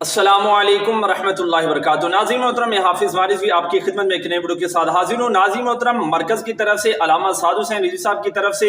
अस्सलामुअलैकुम रहमतुल्लाहि वबरकातुहू। नाज़रीन मोहतरम, मैं हाफिज़ वारिस भी आपकी खिदमत में एक नए वीडियो के साथ हाजिर हूँ। नाज़रीन मोहतरम, मरकज़ की तरफ से अल्लामा साद हुसैन रिज़वी साहब की तरफ से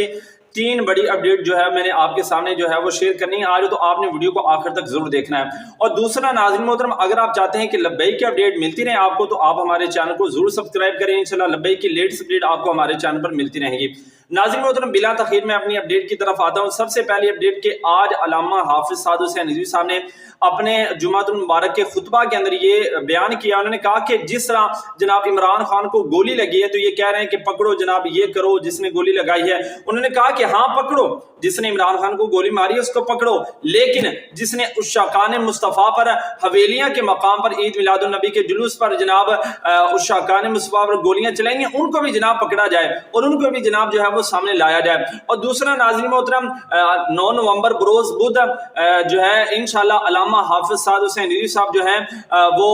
3 बड़ी अपडेट जो है मैंने आपके सामने जो है वो शेयर करनी है आज, तो आपने वीडियो को आखिर तक जरूर देखना है। और दूसरा नाज़रीन मोहतरम, अगर आप चाहते हैं कि लब्बैक की अपडेट मिलती रहे आपको, तो आप हमारे चैनल को जरूर सब्सक्राइब करें। इंशाल्लाह लब्बैक की लेटेस्ट अपडेट आपको हमारे चैनल पर मिलती रहेगी। नाज़रीन मोहतरम, बिला तखीर मैं अपनी अपडेट की तरफ आता हूँ। सबसे पहली अपडेट के आज अल्लामा हाफिज साद हुसैन रिज़वी साहब ने अपने जुमातुल मुबारक के खुतबा के अंदर ये बयान किया। उन्होंने कहा कि जिस तरह जनाब इमरान खान को गोली लगी है तो ये कह रहे हैं कि पकड़ो जनाब, ये करो जिसने गोली लगाई है। उन्होंने कहा कि हाँ पकड़ो, जिसने इमरान खान को गोली मारी है उसको पकड़ो, लेकिन जिसने उस शाकान मुस्तफ़ा पर हवेलियां के मकाम पर ईद मिलादुन नबी के जुलूस पर जनाब उस शाकान मुस्तफ़ा पर गोलियां चलाएंगे, उनको भी जनाब पकड़ा जाए और उनको भी जनाब जो है वो सामने लाया जाए। और दूसरा नाज़रीन मोहतरम, 9 नवंबर बरोज बुध जो है इंशाल्लाह अल्लामा हाफिज साद हुसैन रिज़वी साहब जो है वो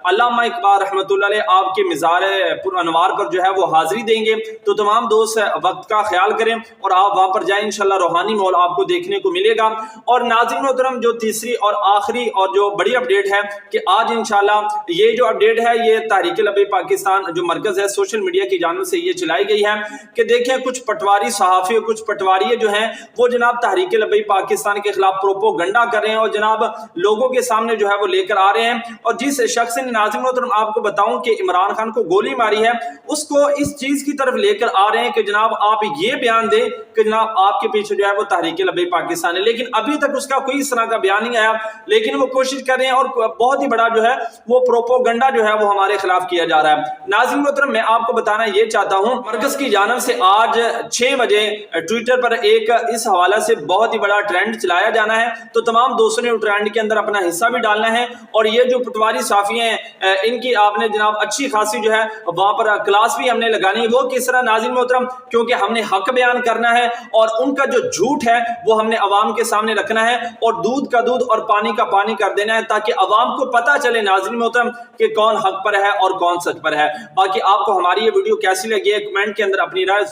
अल्लामा इकबाल रहमतुल्लाह अलैह आपके मिज़ार पुर अनवार पर जो है वो हाजिरी देंगे। तो तमाम दोस्त वक्त का ख्याल करें और आप वहां पर जाएं, इंशाल्लाह रूहानी माहौल आपको देखने को मिलेगा। और नाज़रीन मोहतरम, जो तीसरी और आखिरी और जो बड़ी अपडेट है कि आज इंशाल्लाह ये जो अपडेट है ये तहरीक लब्बैक पाकिस्तान जो मरकज है सोशल मीडिया की जानिब से ये चलाई गई है कि देखें कुछ पटवारी सहाफ़ी, कुछ पटवारी जो हैं वो जनाब तहरीक लब्बैक पाकिस्तान के खिलाफ प्रोपोगंडा कर रहे हैं और जनाब लोगों के सामने जो है वो लेकर आ रहे हैं। और जिस शख्स ने नाज़रीन मोहतरम आपको बताऊं कि इमरान खान को गोली मारी है, उसको इस चीज की तरफ लेकर आ रहे हैं कि जनाब आप ये बयान दें कि जनाब आपके पीछे जो है वो तहरीक लब्बैक पाकिस्तान है, लेकिन अभी तक उसका कोई इस तरह का बयान नहीं आया। लेकिन वो कोशिश कर रहे हैं और बहुत ही बड़ा जो है वो प्रोपोगंडा जो है वो हमारे खिलाफ किया जा रहा है। नाज़रीन मोहतरम, मैं आपको बताना ये चाहता हूं, मरकज की जानिब से आज 6 बजे ट्विटर पर एक इस हवाला से बहुत ही बड़ा ट्रेंड चलाया जाना है, तो तमाम दोस्तों ने ट्रेंड के अंदर अपना हिस्सा भी डालना है। और ये जो पटवारी साफी हैं इनकी आपने जनाब अच्छी खासी जो है वहां पर क्लास भी हमने लगानी है। वो किस तरह नाज़रीन मोहतरम, क्योंकि हमने हक बयान करना है और उनका जो झूठ है वो हमने अवाम के सामने रखना है और दूध का दूध और पानी का पानी कर देना है, ताकि अवाम को पता चले नाज़रीन मोहतरम कि कौन हक पर है और कौन सच पर है। बाकी आपको हमारी ये वीडियो कैसी लगी है कमेंट के अंदर अपनी राय